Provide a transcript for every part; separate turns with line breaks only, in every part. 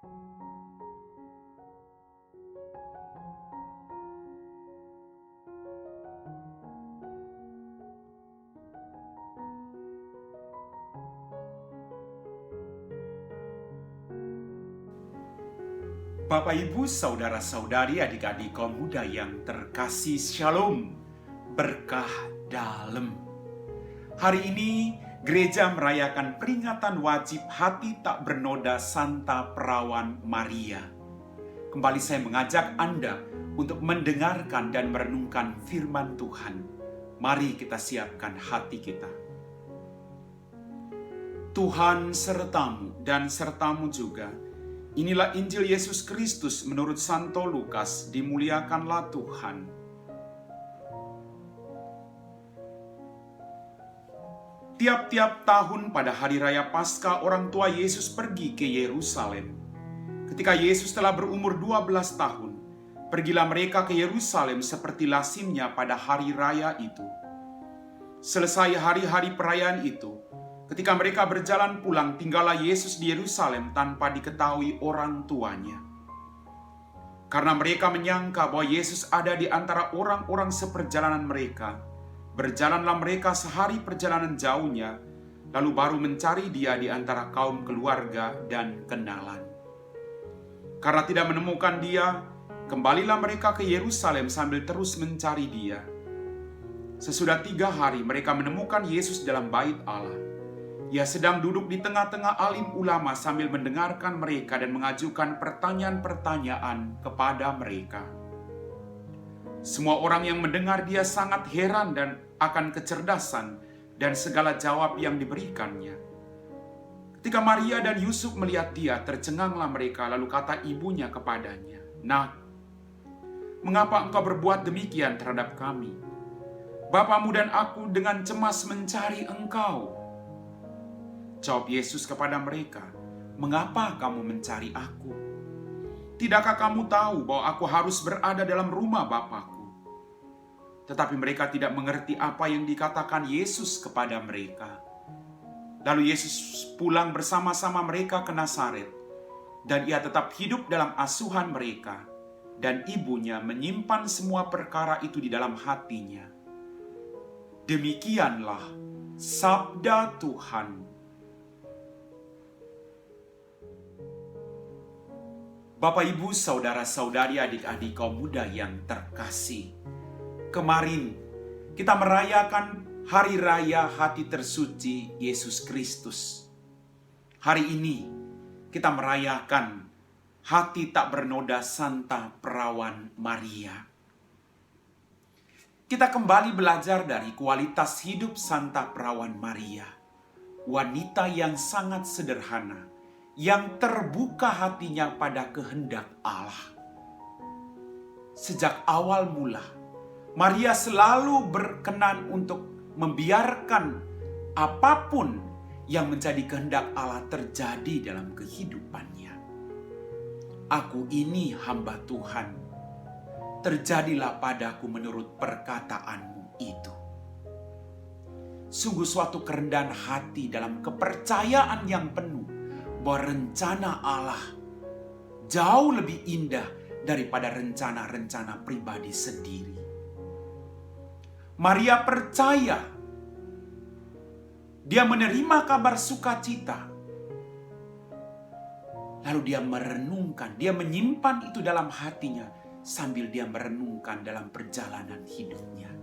Bapak, Ibu, Saudara-saudari, adik-adik kaum muda yang terkasih, Shalom, berkah dalam. Hari ini gereja merayakan peringatan wajib hati tak bernoda Santa Perawan Maria. Kembali saya mengajak Anda untuk mendengarkan dan merenungkan firman Tuhan. Mari kita siapkan hati kita. Tuhan sertamu dan sertamu juga. Inilah Injil Yesus Kristus menurut Santo Lukas, dimuliakanlah Tuhan. Tiap-tiap tahun pada hari raya Paskah, orang tua Yesus pergi ke Yerusalem. Ketika Yesus telah berumur 12 tahun, pergilah mereka ke Yerusalem seperti lazimnya pada hari raya itu. Selesai hari-hari perayaan itu, ketika mereka berjalan pulang, tinggallah Yesus di Yerusalem tanpa diketahui orang tuanya. Karena mereka menyangka bahwa Yesus ada di antara orang-orang seperjalanan mereka, berjalanlah mereka sehari perjalanan jauhnya, lalu baru mencari dia di antara kaum keluarga dan kenalan. Karena tidak menemukan dia, kembalilah mereka ke Yerusalem sambil terus mencari dia. Sesudah 3 hari mereka menemukan Yesus dalam bait Allah. Ia sedang duduk di tengah-tengah alim ulama sambil mendengarkan mereka dan mengajukan pertanyaan-pertanyaan kepada mereka. Semua orang yang mendengar dia sangat heran dan akan kecerdasan dan segala jawab yang diberikannya. Ketika Maria dan Yusuf melihat dia, tercenganglah mereka, lalu kata ibunya kepadanya, "Nak, mengapa engkau berbuat demikian terhadap kami? Bapamu dan aku dengan cemas mencari engkau." Jawab Yesus kepada mereka, "Mengapa kamu mencari aku? Tidakkah kamu tahu bahwa aku harus berada dalam rumah Bapakku?" Tetapi mereka tidak mengerti apa yang dikatakan Yesus kepada mereka. Lalu Yesus pulang bersama-sama mereka ke Nazaret, dan ia tetap hidup dalam asuhan mereka, dan ibunya menyimpan semua perkara itu di dalam hatinya. Demikianlah sabda Tuhan. Bapak, Ibu, Saudara-saudari, adik-adik kaum muda yang terkasih. Kemarin kita merayakan Hari Raya Hati Tersuci Yesus Kristus. Hari ini kita merayakan Hati Tak Bernoda Santa Perawan Maria. Kita kembali belajar dari kualitas hidup Santa Perawan Maria. Wanita yang sangat sederhana, yang terbuka hatinya pada kehendak Allah. Sejak awal mula, Maria selalu berkenan untuk membiarkan apapun yang menjadi kehendak Allah terjadi dalam kehidupannya. "Aku ini hamba Tuhan, terjadilah padaku menurut perkataanmu itu." Sungguh suatu kerendahan hati dalam kepercayaan yang penuh bahwa rencana Allah jauh lebih indah daripada rencana-rencana pribadi sendiri. Maria percaya. Dia menerima kabar sukacita. Lalu dia merenungkan, dia menyimpan itu dalam hatinya sambil dia merenungkan dalam perjalanan hidupnya.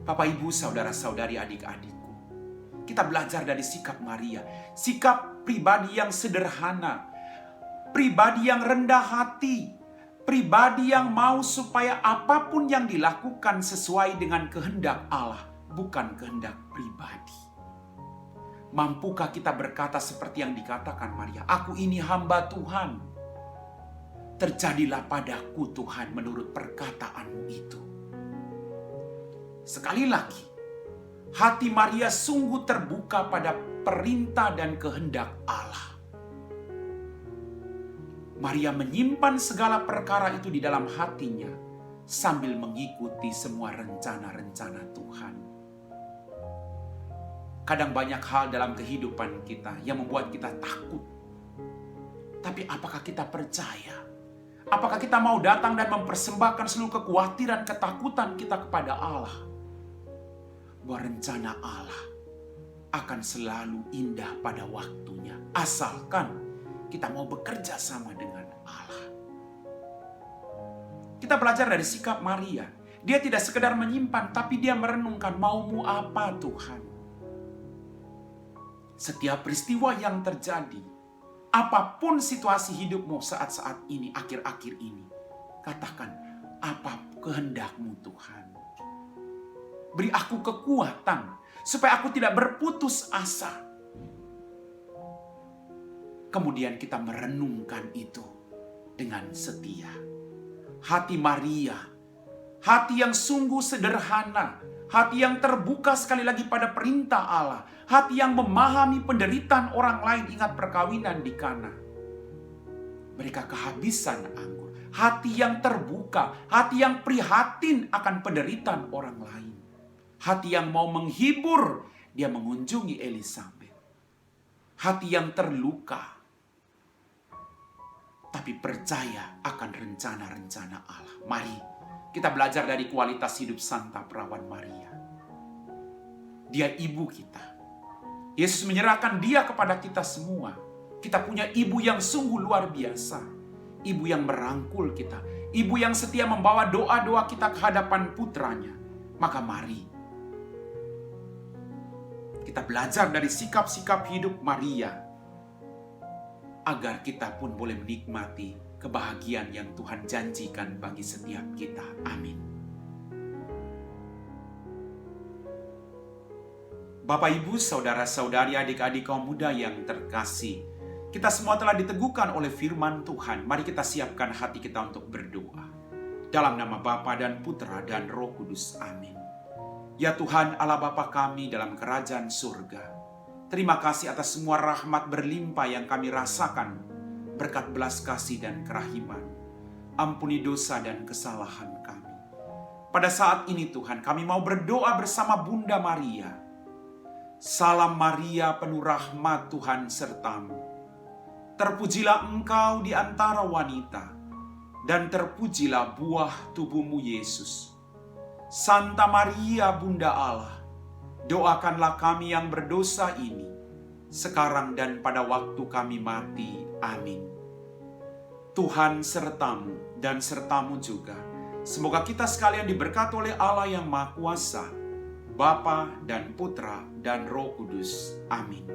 Bapak, Ibu, Saudara-saudari, adik-adikku, kita belajar dari sikap Maria, sikap pribadi yang sederhana, pribadi yang rendah hati, pribadi yang mau supaya apapun yang dilakukan sesuai dengan kehendak Allah, bukan kehendak pribadi. Mampukah kita berkata seperti yang dikatakan Maria, "Aku ini hamba Tuhan, terjadilah padaku Tuhan menurut perkataanmu itu." Sekali lagi, hati Maria sungguh terbuka pada perintah dan kehendak Allah. Maria menyimpan segala perkara itu di dalam hatinya sambil mengikuti semua rencana-rencana Tuhan. Kadang banyak hal dalam kehidupan kita yang membuat kita takut. Tapi apakah kita percaya? Apakah kita mau datang dan mempersembahkan seluruh kekhawatiran, ketakutan kita kepada Allah? Bahwa rencana Allah akan selalu indah pada waktunya. Asalkan kita mau bekerja sama dengan Allah. Kita belajar dari sikap Maria. Dia tidak sekedar menyimpan, tapi dia merenungkan, maumu apa Tuhan? Setiap peristiwa yang terjadi, apapun situasi hidupmu saat-saat ini, akhir-akhir ini, katakan, apa kehendak-Mu Tuhan? Beri aku kekuatan, supaya aku tidak berputus asa. Kemudian kita merenungkan itu dengan setia. Hati Maria, hati yang sungguh sederhana, hati yang terbuka sekali lagi pada perintah Allah, hati yang memahami penderitaan orang lain. Ingat perkawinan di Kana. Mereka kehabisan anggur. Hati yang terbuka, hati yang prihatin akan penderitaan orang lain. Hati yang mau menghibur, dia mengunjungi Elisabet. Hati yang terluka, tapi percaya akan rencana-rencana Allah. Mari kita belajar dari kualitas hidup Santa Perawan Maria. Dia ibu kita. Yesus menyerahkan dia kepada kita semua. Kita punya ibu yang sungguh luar biasa. Ibu yang merangkul kita. Ibu yang setia membawa doa-doa kita ke hadapan putranya. Maka mari kita belajar dari sikap-sikap hidup Maria, agar kita pun boleh menikmati kebahagiaan yang Tuhan janjikan bagi setiap kita. Amin. Bapak, Ibu, saudara-saudari, adik-adik kaum muda yang terkasih, kita semua telah diteguhkan oleh firman Tuhan. Mari kita siapkan hati kita untuk berdoa. Dalam nama Bapa dan Putra dan Roh Kudus. Amin. Ya Tuhan Allah Bapa kami dalam kerajaan surga, terima kasih atas semua rahmat berlimpah yang kami rasakan berkat belas kasih dan kerahiman. Ampuni dosa dan kesalahan kami. Pada saat ini Tuhan, kami mau berdoa bersama Bunda Maria. Salam Maria, penuh rahmat Tuhan sertamu. Terpujilah engkau di antara wanita, dan terpujilah buah tubuhmu Yesus. Santa Maria, Bunda Allah, doakanlah kami yang berdosa ini, sekarang dan pada waktu kami mati. Amin. Tuhan sertamu dan sertamu juga. Semoga kita sekalian diberkati oleh Allah yang Maha Kuasa, Bapa dan Putra dan Roh Kudus. Amin.